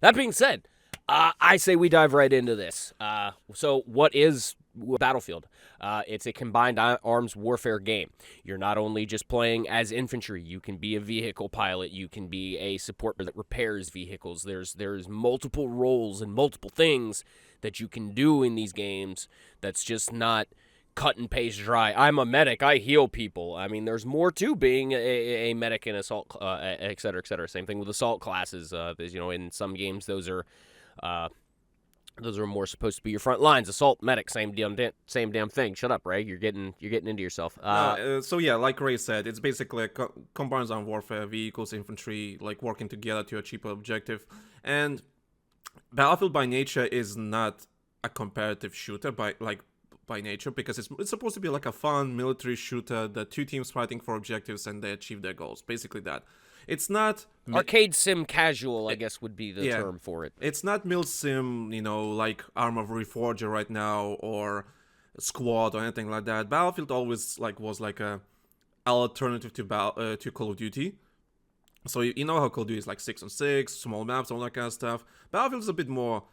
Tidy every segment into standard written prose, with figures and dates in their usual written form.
That being said, I say we dive right into this. So, what is Battlefield? It's a combined arms warfare game. You're not only just playing as infantry. You can be a vehicle pilot. You can be a support that repairs vehicles. There's multiple roles and multiple things that you can do in these games. That's just not cut and paste dry. I'm a medic. I heal people. I mean, there's more to being a medic in assault, et cetera, et cetera. Same thing with assault classes. In some games, uh, those are more supposed to be your front lines. Assault, medic, same damn thing. Shut up, Ray. You're getting into yourself. So yeah, like Ray said, it's basically a combines on warfare, vehicles, infantry, like working together to achieve an objective. And Battlefield by nature is not a competitive shooter by nature, because it's supposed to be like a fun military shooter, the two teams fighting for objectives and they achieve their goals. Basically that. It's not Arcade sim casual, I guess, would be the term for it. it's not mil sim, like Arm of Reforger right now or Squad or anything like that. Battlefield always was like a alternative to Call of Duty. So you know how Call of Duty is like 6-on-6, small maps, all that kind of stuff. Battlefield's a bit more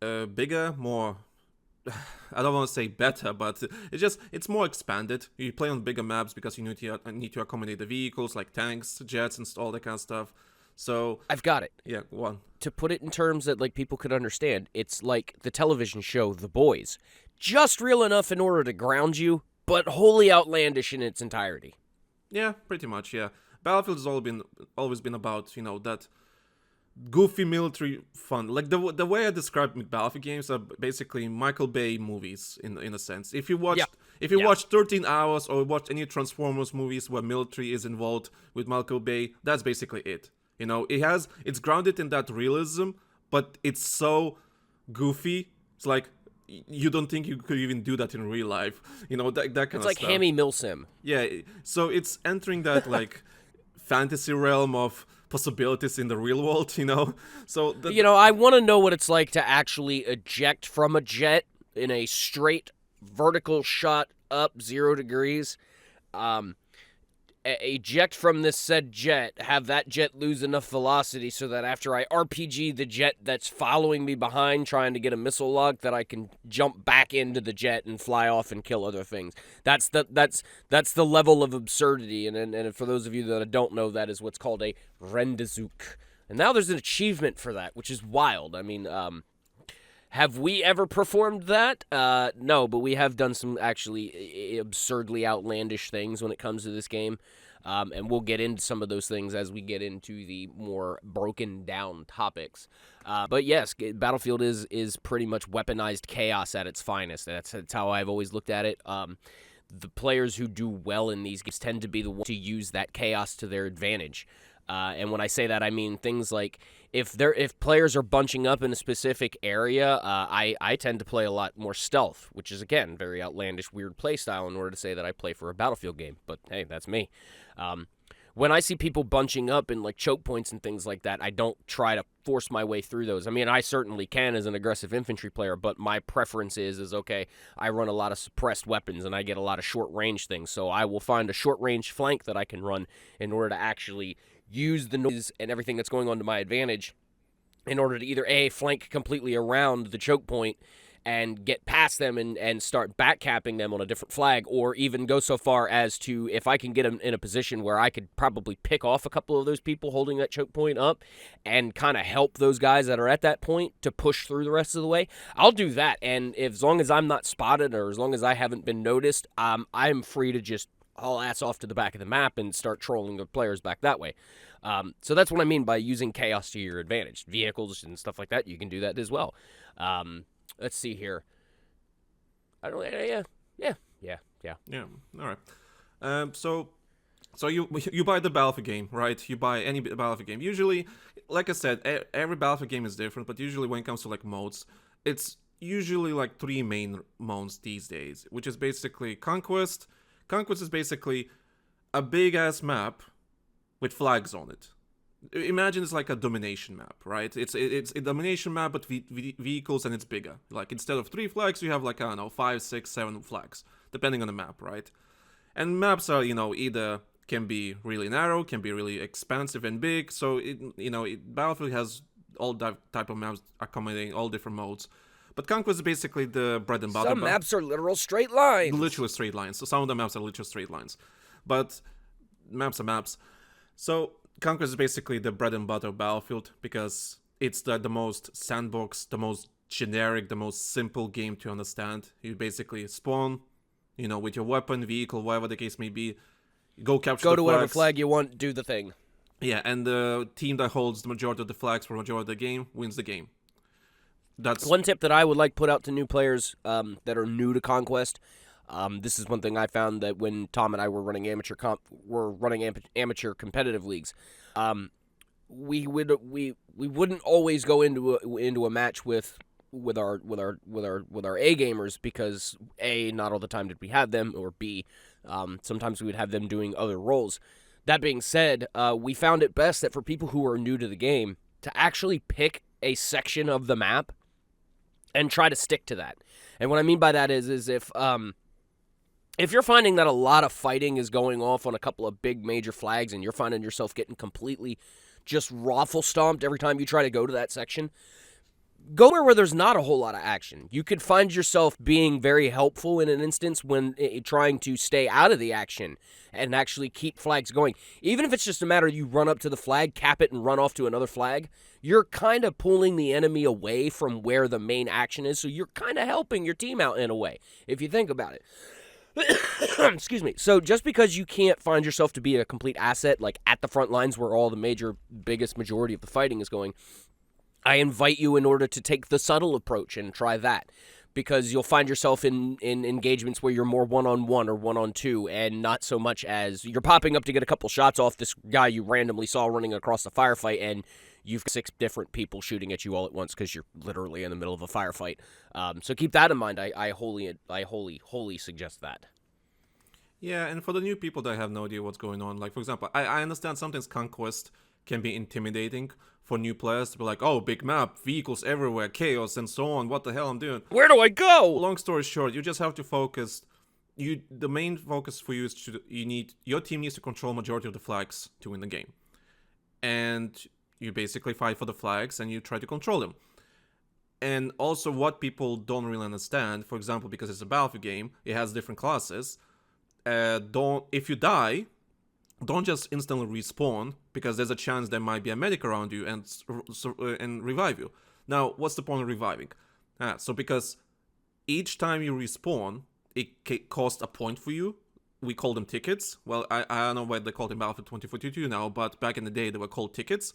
bigger, more I don't want to say better, but it's more expanded. You play on bigger maps because you need to accommodate the vehicles like tanks, jets, and all that kind of stuff. So I've got it. yeah, one. To put it in terms that like people could understand, it's like the television show The Boys. Just real enough in order to ground you, but wholly outlandish in its entirety. Yeah, pretty much. Yeah, Battlefield has always been about that goofy military fun. Like the way I describe Battlefield games are basically Michael Bay movies in a sense. If you watched watch 13 Hours or watch any Transformers movies where military is involved with Michael Bay, that's basically it. It's grounded in that realism, but it's so goofy. It's like you don't think you could even do that in real life. That kind of stuff. It's like Hammy Milsim. Yeah, so it's entering that like fantasy realm of possibilities in the real world. So I want to know what it's like to actually eject from a jet in a straight vertical shot up 0 degrees. Eject from this said jet, have that jet lose enough velocity so that after I RPG the jet that's following me behind trying to get a missile lock, that I can jump back into the jet and fly off and kill other things. That's the level of absurdity, and for those of you that don't know, that is what's called a rendezvous. And now there's an achievement for that, which is wild. I mean, have we ever performed that? No, but we have done some actually absurdly outlandish things when it comes to this game. And we'll get into some of those things as we get into the more broken down topics. But yes, Battlefield is pretty much weaponized chaos at its finest. That's how I've always looked at it. The players who do well in these games tend to be the ones to use that chaos to their advantage. And when I say that, I mean things like if players are bunching up in a specific area, I tend to play a lot more stealth, which is, again, very outlandish, weird play style in order to say that I play for a Battlefield game. But hey, that's me. When I see people bunching up in like choke points and things like that, I don't try to force my way through those. I mean, I certainly can as an aggressive infantry player, but my preference is okay, I run a lot of suppressed weapons and I get a lot of short range things. So I will find a short range flank that I can run in order to actually use the noise and everything that's going on to my advantage in order to either flank completely around the choke point and get past them and start backcapping them on a different flag, or even go so far as to, if I can get them in a position where I could probably pick off a couple of those people holding that choke point up and kind of help those guys that are at that point to push through the rest of the way, I'll do that. And as long as I'm not spotted or as long as I haven't been noticed, I'm free to just haul ass off to the back of the map and start trolling the players back that way. So that's what I mean by using chaos to your advantage. Vehicles and stuff like that, you can do that as well. Let's see here. I don't. Yeah. yeah, all right. So you buy the Battlefield game, right? You buy any Battlefield game. Usually, like I said, every Battlefield game is different, but usually when it comes to like modes, it's usually like 3 main modes these days, which is basically Conquest. Conquest is basically a big ass map with flags on it. Imagine it's like a domination map, right? It's a domination map, but vehicles, and it's bigger. Like instead of 3 flags, you have like, I don't know, 5, 6, 7 flags, depending on the map, right? And maps are, either can be really narrow, can be really expansive and big. So Battlefield has all type of maps accommodating all different modes. But Conquest is basically the bread and butter. Some maps are literal straight lines. Literally straight lines. So some of the maps are literally straight lines. But maps are maps. So Conquest is basically the bread and butter of Battlefield because it's the most sandbox, the most generic, the most simple game to understand. You basically spawn, with your weapon, vehicle, whatever the case may be. Go capture the flags. Whatever flag you want, do the thing. Yeah, and the team that holds the majority of the flags for the majority of the game wins the game. That's one tip that I would like put out to new players that are new to Conquest. This is one thing I found that when Tom and I were running amateur competitive leagues, we wouldn't always go into a match with our A gamers because A, not all the time did we have them, or B, sometimes we would have them doing other roles. That being said, we found it best that for people who are new to the game to actually pick a section of the map and try to stick to that. And what I mean by that is if you're finding that a lot of fighting is going off on a couple of big major flags and you're finding yourself getting completely just raffle stomped every time you try to go to that section, go where there's not a whole lot of action. You could find yourself being very helpful in an instance when trying to stay out of the action and actually keep flags going. Even if it's just a matter of you run up to the flag, cap it, and run off to another flag, you're kind of pulling the enemy away from where the main action is, so you're kind of helping your team out in a way, if you think about it. Excuse me. So just because you can't find yourself to be a complete asset, like at the front lines where all the biggest majority of the fighting is going, I invite you in order to take the subtle approach and try that, because you'll find yourself in engagements where you're more one-on-one or one-on-two and not so much as you're popping up to get a couple shots off this guy you randomly saw running across the firefight and you've 6 different people shooting at you all at once because you're literally in the middle of a firefight. So keep that in mind. I wholly suggest that. Yeah, and for the new people that have no idea what's going on, like, for example, I understand sometimes Conquest can be intimidating for new players to be like, oh, big map, vehicles everywhere, chaos, and so on, what the hell I'm doing? Where do I go? Long story short, you just have to focus. The main focus for you is your team needs to control majority of the flags to win the game. And you basically fight for the flags and you try to control them. And also what people don't really understand, for example, because it's a Battlefield game, it has different classes. If you die, don't just instantly respawn, because there's a chance there might be a medic around you and revive you. Now, what's the point of reviving? So because each time you respawn, it costs a point for you. We call them tickets. Well, I don't know why they call them Battlefield 2042 now, but back in the day they were called tickets.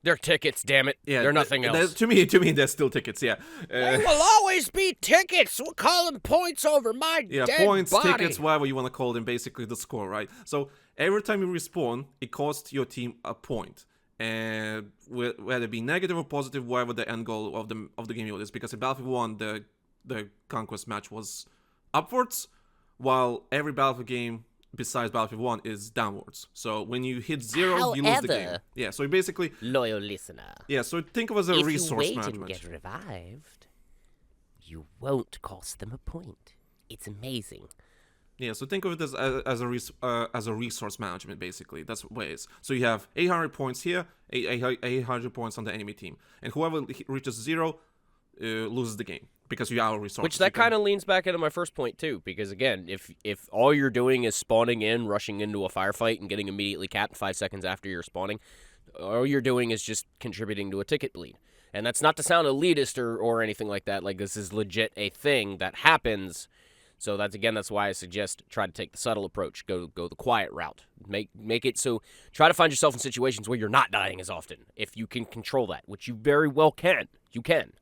They're tickets, damn it. Yeah, they're nothing else. To me, they're still tickets. Yeah. They will always be tickets. We'll call them points over my dead points, body. tickets, whatever you want to call them. Basically, the score, right? So every time you respawn, it costs your team a point, and whether it be negative or positive, whatever the end goal of the game is. Because in Battlefield 1, the Conquest match was upwards, while every Battlefield game besides Battlefield 1 is downwards. So when you hit 0, you lose the game. Yeah, so you basically... Loyal listener. Yeah, so think of it as a resource management. If you wait and get revived, you won't cost them a point. It's amazing. Yeah, so think of it as a resource management, basically. That's what it is. So you have 800 points here, 800 points on the enemy team. And whoever reaches 0 loses the game, because you are a resource. Which that kind of leans back into my first point, too. Because, again, if all you're doing is spawning in, rushing into a firefight, and getting immediately capped 5 seconds after you're spawning, all you're doing is just contributing to a ticket bleed. And that's not to sound elitist or anything like that. Like, this is legit a thing that happens. So that's why I suggest try to take the subtle approach. Go the quiet route. Make it so try to find yourself in situations where you're not dying as often. If you can control that, which you very well can. You can.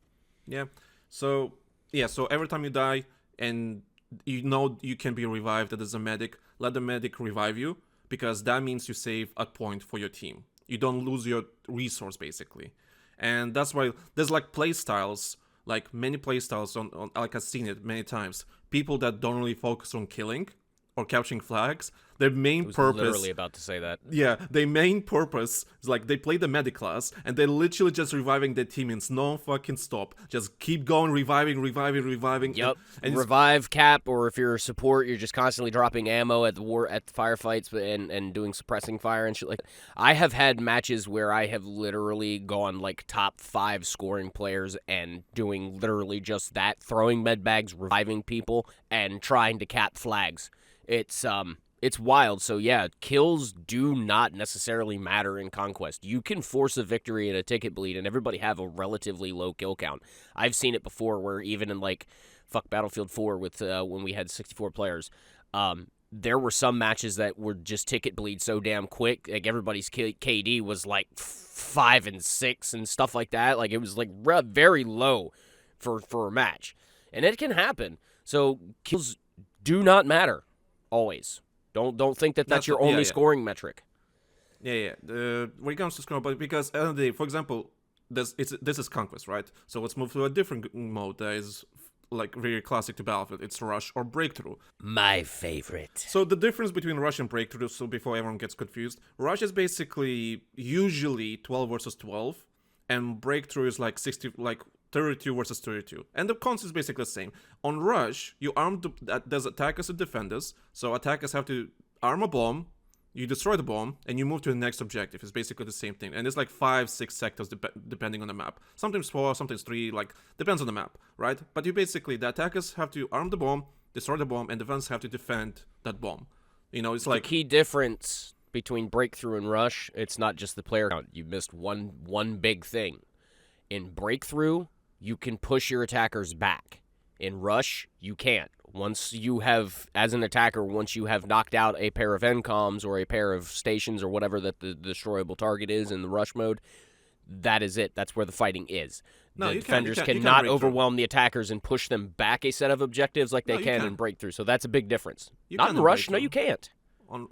Yeah. So every time you die and you know you can be revived as a medic, let the medic revive you, because that means you save a point for your team. You don't lose your resource, basically. And that's why there's like play styles, like many play styles on like I've seen it many times. People that don't really focus on killing or capturing flags, their main I was purpose. literally about to say that. Yeah, their main purpose is like they play the medic class and they're literally just reviving their teammates non-fucking stop. Just keep going, reviving. Yep. And Revive cap, or if you're a support, you're just constantly dropping ammo at the firefights and doing suppressing fire and shit like that. I have had matches where I have literally gone like top 5 scoring players and doing literally just that, throwing med bags, reviving people, and trying to cap flags. It's wild. So yeah, kills do not necessarily matter in Conquest. You can force a victory in a ticket bleed and everybody have a relatively low kill count. I've seen it before where even in like Battlefield 4 with when we had 64 players, there were some matches that were just ticket bleed so damn quick. Like everybody's KD was like 5 and 6 and stuff like that. Like it was like very low for a match. And it can happen. So kills do not matter always. Don't think that's your only scoring metric. Yeah. When it comes to scoring, but because at the end of the day, for example, this is Conquest, right? So let's move to a different mode that is like very classic to Battlefield. It's Rush or Breakthrough. My favorite. So the difference between Rush and Breakthrough, so before everyone gets confused, Rush is basically usually 12 versus 12, and Breakthrough is like 32 versus 32. And the concept is basically the same. On Rush, you arm there's attackers and defenders. So attackers have to arm a bomb, you destroy the bomb, and you move to the next objective. It's basically the same thing. And it's like 5-6 sectors depending on the map. Sometimes 4, sometimes 3, like depends on the map, right? But the attackers have to arm the bomb, destroy the bomb, and defenders have to defend that bomb. You know, it's like the key difference between Breakthrough and Rush, it's not just the player count. You missed one big thing. In Breakthrough, you can push your attackers back. In Rush, you can't. Once you have, as an attacker, once you have knocked out a pair of NCOMs or a pair of stations or whatever that the destroyable target is in the Rush mode, that is it. That's where the fighting is. The defenders cannot overwhelm the attackers and push them back a set of objectives like they can in Breakthrough. So that's a big difference. Not in Rush. No, you can't.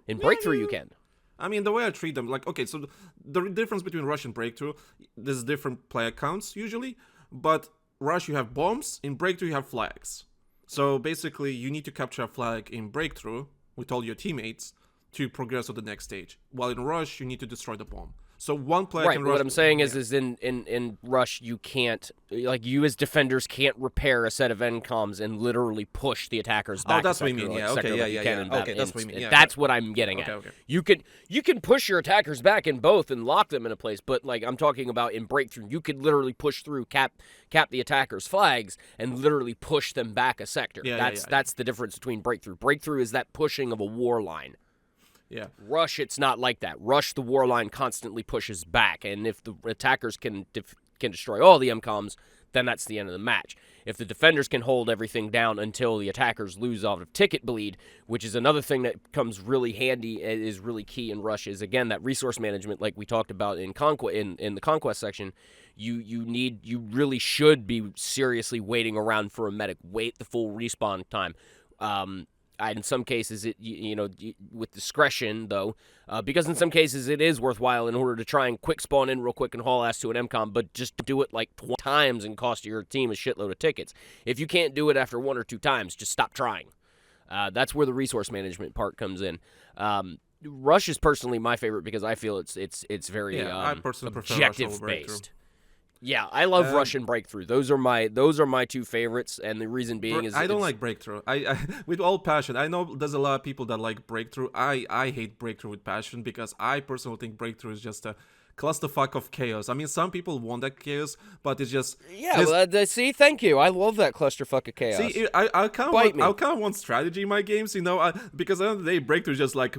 In Breakthrough, you can. I mean, the way I treat them, like, okay, so the difference between Rush and Breakthrough, there's different player counts usually, but Rush you have bombs, in Breakthrough you have flags. So basically, you need to capture a flag in Breakthrough with all your teammates to progress to the next stage. While in Rush, you need to destroy the bomb. So one player can rush. What I'm saying is in Rush, you can't, like, you as defenders can't repair a set of NCOMs and literally push the attackers back. Oh, that's what I mean. Yeah, okay, yeah. Okay, that's what I mean. Yeah, that's what I'm getting at. Okay. You can push your attackers back in both and lock them in a place, but like I'm talking about in Breakthrough, you could literally push through, cap the attackers' flags, and literally push them back a sector. That's the difference between Breakthrough. Breakthrough is that pushing of a war line. Yeah. Rush, it's not like that. Rush, the war line constantly pushes back, and if the attackers can destroy all the MCOMs, then that's the end of the match. If the defenders can hold everything down until the attackers lose off of ticket bleed, which is another thing that comes really handy, is really key in Rush, is again that resource management, like we talked about in the Conquest section. You really should be seriously waiting around for a medic. Wait the full respawn time. In some cases, with discretion, though, because in some cases it is worthwhile in order to try and quick spawn in real quick and haul ass to an MCOM, but just do it like 20 times and cost your team a shitload of tickets. If you can't do it after 1 or 2 times, just stop trying. That's where the resource management part comes in. Rush is personally my favorite because I feel it's very I personally prefer objective based. Yeah, I love Rush and Breakthrough. Those are my 2 favorites, and the reason being is I don't like Breakthrough. I with all passion. I know there's a lot of people that like Breakthrough. I hate Breakthrough with passion because I personally think Breakthrough is just a clusterfuck of chaos. I mean, some people want that chaos, but it's just see, thank you. I love that clusterfuck of chaos. See, I kind of want strategy in my games, because at the end of the day, Breakthrough is just like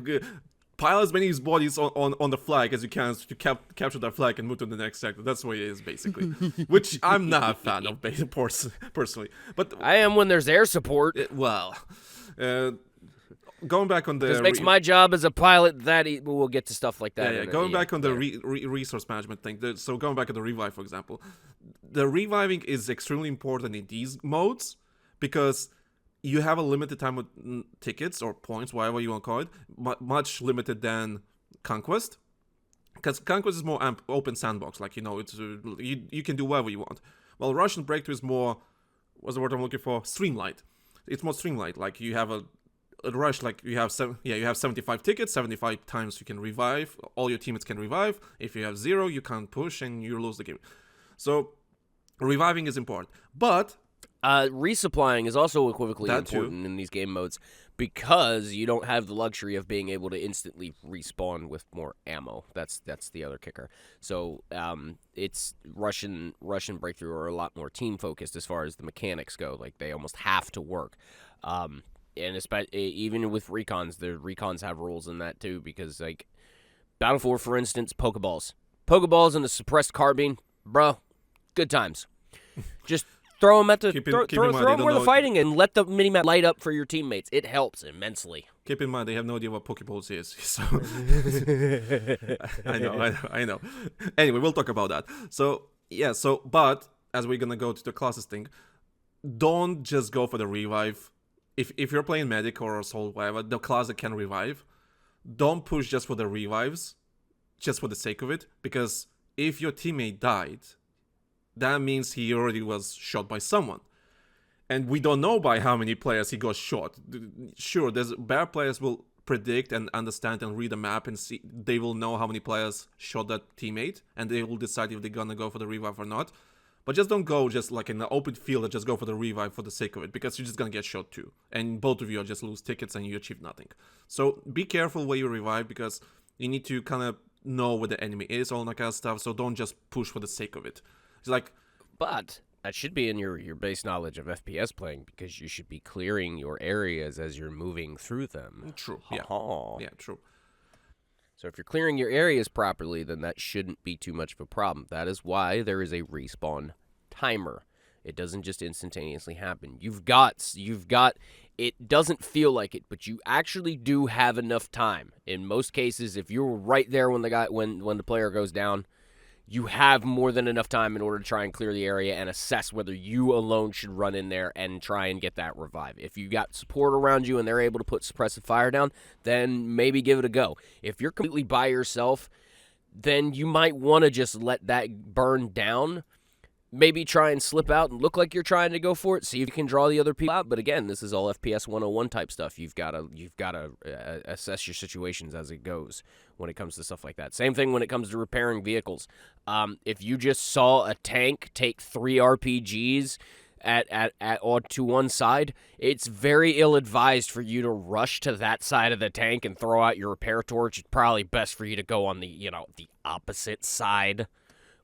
pile as many bodies on the flag as you can to capture that flag and move to the next sector. That's the way it is, basically. Which I'm not a fan of, personally. But I am when there's air support. Going back on the... This makes my job as a pilot we'll get to stuff like that. Yeah. Going back on the resource management thing. So going back to the revive, for example. The reviving is extremely important in these modes because you have a limited time with tickets or points, whatever you want to call it, much limited than Conquest. Because Conquest is more open sandbox, like, it's you can do whatever you want. Well, Rush and Breakthrough is more, what's the word I'm looking for? Streamlined. It's more streamlined. Like, you have rush, like you have you have 75 tickets, 75 times you can revive. All your teammates can revive. If you have 0, you can't push and you lose the game. So reviving is important, but resupplying is also equivocally That too. important in these game modes because you don't have the luxury of being able to instantly respawn with more ammo. That's the other kicker. So it's Russian Breakthrough are a lot more team focused as far as the mechanics go. Like they almost have to work. And even with recons, the recons have rules in that too because like Battlefield, for instance, Pokeballs and a suppressed carbine, bro, good times. Just throw them at the throw them where the fighting and let the minimap light up for your teammates. It helps immensely. Keep in mind they have no idea what Pokeballs is. So I know. Anyway, we'll talk about that. So yeah, but as we're gonna go to the classes thing, don't just go for the revive. If you're playing medic or assault, whatever, the class that can revive, don't push just for the revives, just for the sake of it, because if your teammate died, that means he already was shot by someone. And we don't know by how many players he got shot. Sure, better players will predict and understand and read the map and see. They will know how many players shot that teammate, and they will decide if they're gonna go for the revive or not. But just don't go just like in the open field and just go for the revive for the sake of it, because you're just gonna get shot too. And both of you are just lose tickets and you achieve nothing. So be careful where you revive, because you need to kind of know where the enemy is, all that kind of stuff. So don't just push for the sake of it. It's like... But that should be in your base knowledge of FPS playing, because you should be clearing your areas as you're moving through them. True, yeah. Yeah, true. So if you're clearing your areas properly, then that shouldn't be too much of a problem. That is why there is a respawn timer. It doesn't just instantaneously happen. You've got, it doesn't feel like it, but you actually do have enough time. In most cases, if you're right there when the player goes down, you have more than enough time in order to try and clear the area and assess whether you alone should run in there and try and get that revive. If you got support around you and they're able to put suppressive fire down, then maybe give it a go. If you're completely by yourself, then you might want to just let that burn down. Maybe try and slip out and look like you're trying to go for it, see if you can draw the other people out. But again, this is all FPS 101 type stuff. You've got to assess your situations as it goes when it comes to stuff like that. Same thing when it comes to repairing vehicles. If you just saw a tank take 3 RPGs to one side, it's very ill-advised for you to rush to that side of the tank and throw out your repair torch. It's probably best for you to go on the opposite side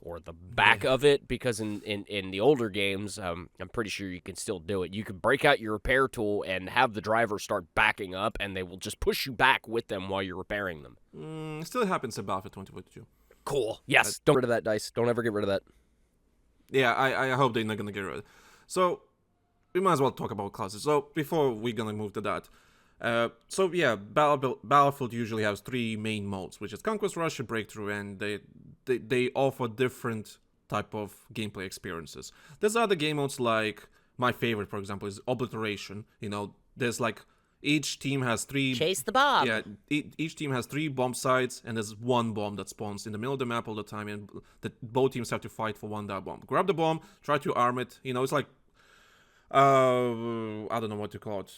or the back of it, because in the older games, I'm pretty sure you can still do it. You can break out your repair tool and have the driver start backing up, and they will just push you back with them while you're repairing them. It still happens in Battlefield 2042. Cool. Yes. Don't get rid of that, Dice. Don't ever get rid of that. Yeah, I hope they're not going to get rid of it. So, we might as well talk about classes. So, before we're going to move to that. Battlefield usually has 3 main modes, which is Conquest, Rush, and Breakthrough, and they offer different type of gameplay experiences. There's other game modes, like my favorite, for example, is Obliteration. There's like each team has 3... Chase the bomb! Yeah, each team has 3 bomb sites, and there's 1 bomb that spawns in the middle of the map all the time, and both teams have to fight for 1 that bomb. Grab the bomb, try to arm it. It's like... I don't know what to call it.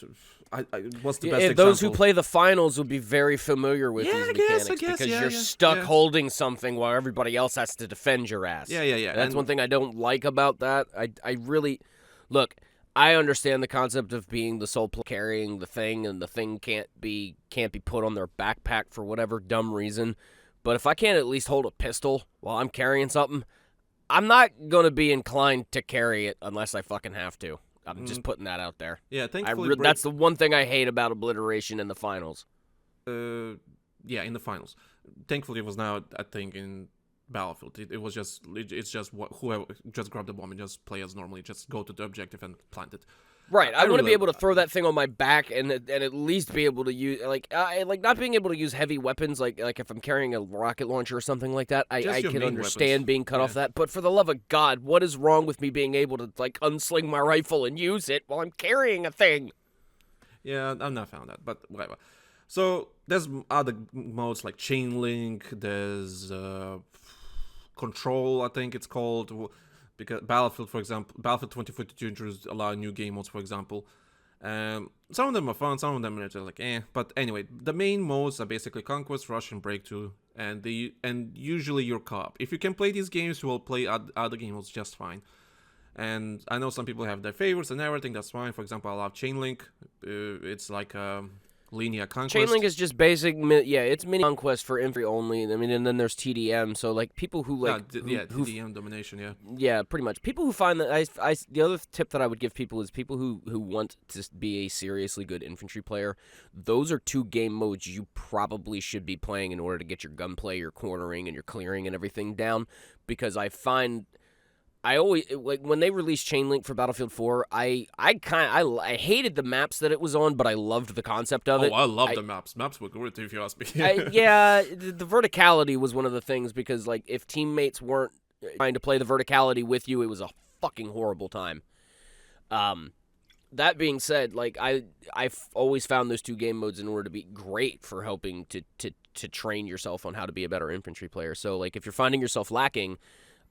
What's the best example? Those who play the finals will be very familiar with these mechanics, because you're stuck holding something while everybody else has to defend your ass. Yeah. That's one thing I don't like about that. I really... Look, I understand the concept of being the sole player carrying the thing, and the thing can't be put on their backpack for whatever dumb reason. But if I can't at least hold a pistol while I'm carrying something, I'm not going to be inclined to carry it unless I fucking have to. I'm just putting that out there. Yeah, thankfully... that's the one thing I hate about Obliteration in the finals. In the finals. Thankfully, it was now a thing in Battlefield. It's just whoever just grab the bomb and just play as normally. Just go to the objective and plant it. Right, I want to be able to throw that thing on my back and at least be able to use like not being able to use heavy weapons like if I'm carrying a rocket launcher or something like that. I can understand being cut off that, but for the love of God, what is wrong with me being able to like unsling my rifle and use it while I'm carrying a thing? Yeah, I'm not found that, but whatever. So there's other modes like Chain Link. There's Control, I think it's called. Because Battlefield, for example, Battlefield 2042 introduced a lot of new game modes, for example. Some of them are fun, some of them are just like eh. But anyway, the main modes are basically Conquest, Rush, and Breakthrough, and usually your co-op. If you can play these games, you will play other game modes just fine. And I know some people have their favorites and everything. That's fine. For example, I love Chainlink. It's like a linear conquest. Chainlink is just basic. It's mini conquest for infantry only. I mean, and then there's TDM. So like people who like TDM domination. Yeah, pretty much. People who find that the other tip that I would give people is people who want to be a seriously good infantry player. Those are 2 game modes you probably should be playing in order to get your gunplay, your cornering, and your clearing and everything down. Because I find. I always like when they released Chainlink for Battlefield 4. I hated the maps that it was on, but I loved the concept of it. Oh, I love the maps. Maps were great if you ask me. The verticality was one of the things because like if teammates weren't trying to play the verticality with you, it was a fucking horrible time. That being said, like I've always found those 2 game modes in order to be great for helping to train yourself on how to be a better infantry player. So like if you're finding yourself lacking.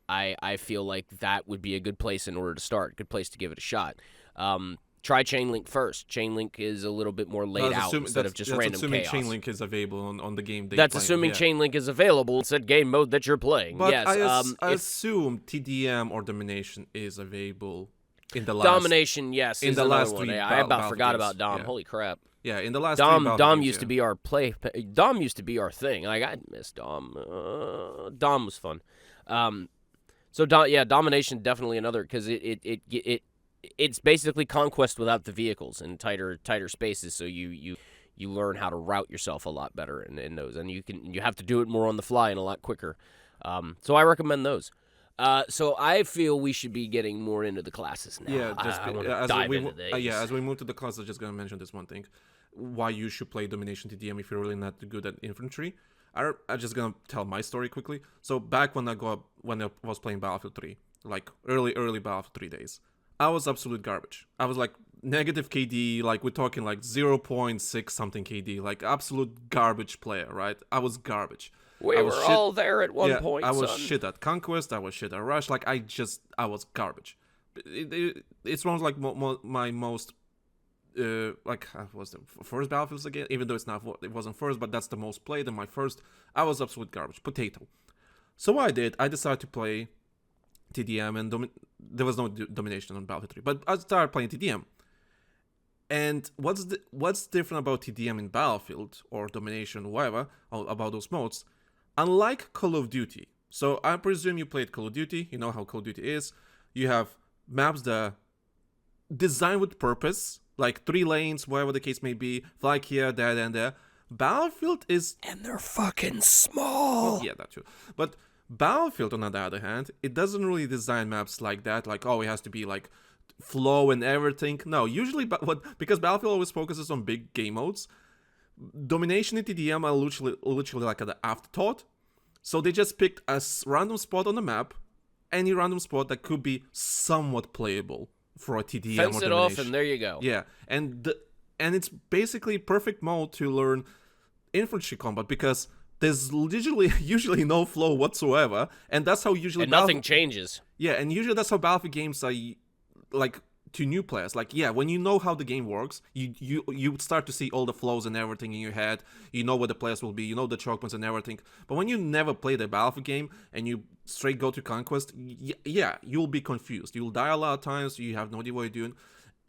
I feel like that would be a good place in order to start, good place to give it a shot. Try Chainlink first. Chainlink is a little bit more laid out instead of just random assuming chaos. Chainlink is available on the game. That's assuming Chainlink is available. It's that game mode that you're playing. But yes, I assume TDM or Domination is available in the last. Domination, yes. In the last one. 3 I about forgot about Dom. Yeah. Holy crap. Yeah, in the last Dom used to be our Dom used to be our thing. Like I miss Dom. Dom was fun. So Domination definitely another because it's basically conquest without the vehicles and tighter spaces. So you learn how to route yourself a lot better in those, and you have to do it more on the fly and a lot quicker. So I recommend those. So I feel we should be getting more into the classes now. Yeah, as we move to the classes, I'm just gonna mention this one thing: why you should play Domination TDM if you're really not good at infantry. I'm just gonna tell my story quickly. So back when I was playing Battlefield 3, like early Battlefield 3 days, I was absolute garbage. I was like negative KD, like we're talking like 0.6 something KD, like absolute garbage player, right? I was garbage. We were all there at one point. I was shit at Conquest. I was shit at Rush. Like I was garbage. It's one of like my most. Was the first Battlefields again? Even though it wasn't first, but that's the most played. And my first, I was absolute garbage, potato. So what I did, I decided to play TDM, and there was no domination on Battlefield 3, but I started playing TDM. And what's different about TDM in Battlefield or Domination, whatever, about those modes? Unlike Call of Duty, so I presume you played Call of Duty. You know how Call of Duty is. You have maps that are designed with purpose. Like 3 lanes, whatever the case may be, fly here, there, and there. Battlefield is... And they're fucking small! Well, yeah, that too. But Battlefield, on the other hand, it doesn't really design maps like that. Like, it has to be like flow and everything. No, usually, because Battlefield always focuses on big game modes, Domination and TDM are literally like an afterthought. So they just picked a random spot on the map, any random spot that could be somewhat playable for a TDM Fence or it off, and there you go. Yeah, and it's basically perfect mode to learn infantry combat because there's usually no flow whatsoever, and that's how usually nothing changes. Yeah, and usually that's how Battlefield games are like to new players. Like, yeah, when you know how the game works, you start to see all the flows and everything in your head. You know what the players will be, you know the choke points and everything. But when you never played a Battlefield game and you straight go to Conquest, yeah, you'll be confused. You'll die a lot of times. You have no idea what you're doing.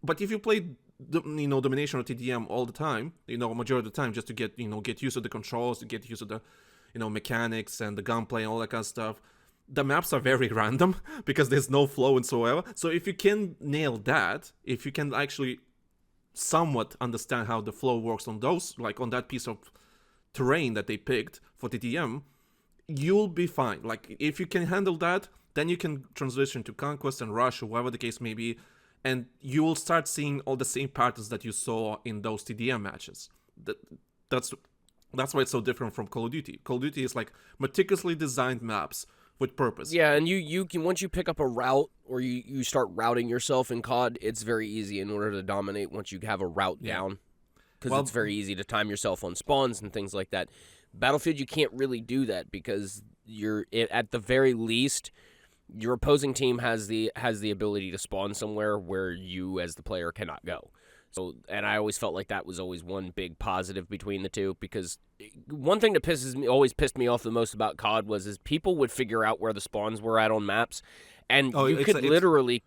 But if you play Domination or TDM all the time, majority of the time, just to get used to the controls, to get used to the mechanics and the gunplay and all that kind of stuff, the maps are very random because there's no flow whatsoever. So if you can nail that, if you can actually somewhat understand how the flow works on those, like on that piece of terrain that they picked for TTM, you'll be fine. Like if you can handle that, then you can transition to Conquest and Rush or whatever the case may be, and you will start seeing all the same patterns that you saw in those TDM matches. That's why it's so different from Call of Duty. Call of Duty is like meticulously designed maps with purpose. Yeah, and you can, once you pick up a route or you start routing yourself in COD, it's very easy in order to dominate once you have a route down. Because it's very easy to time yourself on spawns and things like that. Battlefield, you can't really do that because at the very least, your opposing team has the ability to spawn somewhere where you as the player cannot go. So, and I always felt like that was always one big positive between the two, because one thing that always pissed me off the most about COD is people would figure out where the spawns were at on maps, and you could literally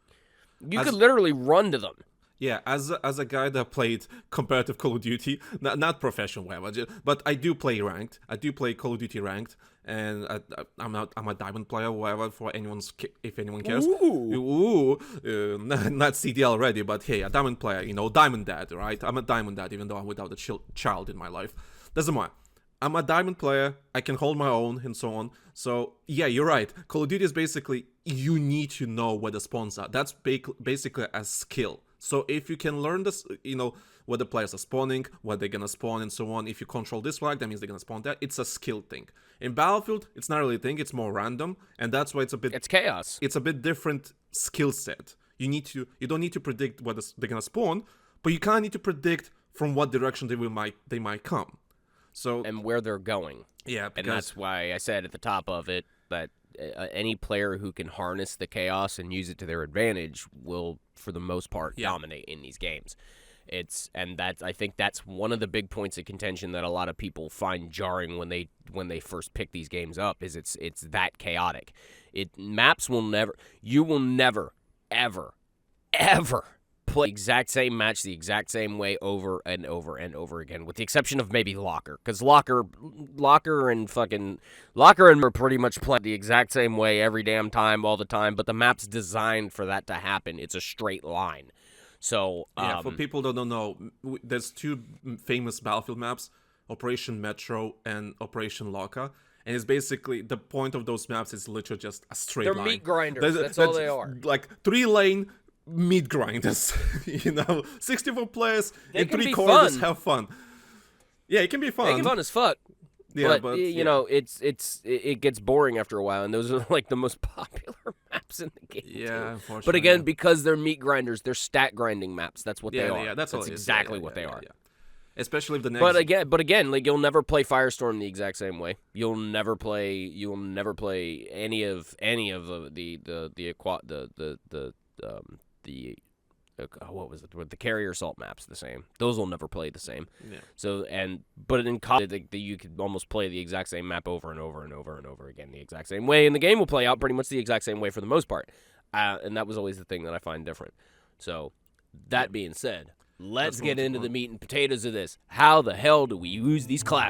run to them. Yeah, as a guy that played competitive Call of Duty, not professional, whatever, but I do play ranked. I do play Call of Duty ranked, and I'm a diamond player, whatever. If anyone cares. Not CDL already, but hey, a diamond player, diamond dad, right? I'm a diamond dad, even though I'm without a child in my life. Doesn't matter. I'm a diamond player. I can hold my own and so on. So yeah, you're right. Call of Duty is basically you need to know where the spawns are. That's basically a skill. So if you can learn this, where the players are spawning, where they're gonna spawn, and so on. If you control this flag, that means they're gonna spawn there. It's a skill thing. In Battlefield, it's not really a thing. It's more random, and that's why it's chaos. It's a bit different skill set. You don't need to predict where they're gonna spawn, but you kind of need to predict from what direction they might come. So and where they're going. Yeah, and that's why I said at the top of it that any player who can harness the chaos and use it to their advantage will, for the most part, dominate in these games. I think that's one of the big points of contention that a lot of people find jarring when they first pick these games up. Is it's that chaotic. You will never, ever, ever play the exact same match the exact same way over and over and over again, with the exception of maybe Locker, because Locker are pretty much playing the exact same way every damn time, all the time, but the map's designed for that to happen. It's a straight line. So for people that don't know, there's two famous Battlefield maps, Operation Metro and Operation Locker. And it's basically, the point of those maps is literally just a straight line. They're meat grinders. That's all they are. Like 3-lane meat grinders, 64 players in 3 corners, have fun. Yeah, it can be fun. They can be fun as fuck. Yeah, but it gets boring after a while, and those are like the most popular maps in the game. Yeah, unfortunately. But again, because they're meat grinders, they're stat grinding maps. That's what they are. Yeah, that's exactly what they are. Yeah. Especially if the next. But again, like, you'll never play Firestorm the exact same way. You'll never play any of what was it? The carrier assault maps the same. Those will never play the same. Yeah. So but in COD, you could almost play the exact same map over and over and over and over again the exact same way, and the game will play out pretty much the exact same way for the most part. And that was always the thing that I find different. So that being said, let's get into the meat and potatoes of this. How the hell do we use these classes?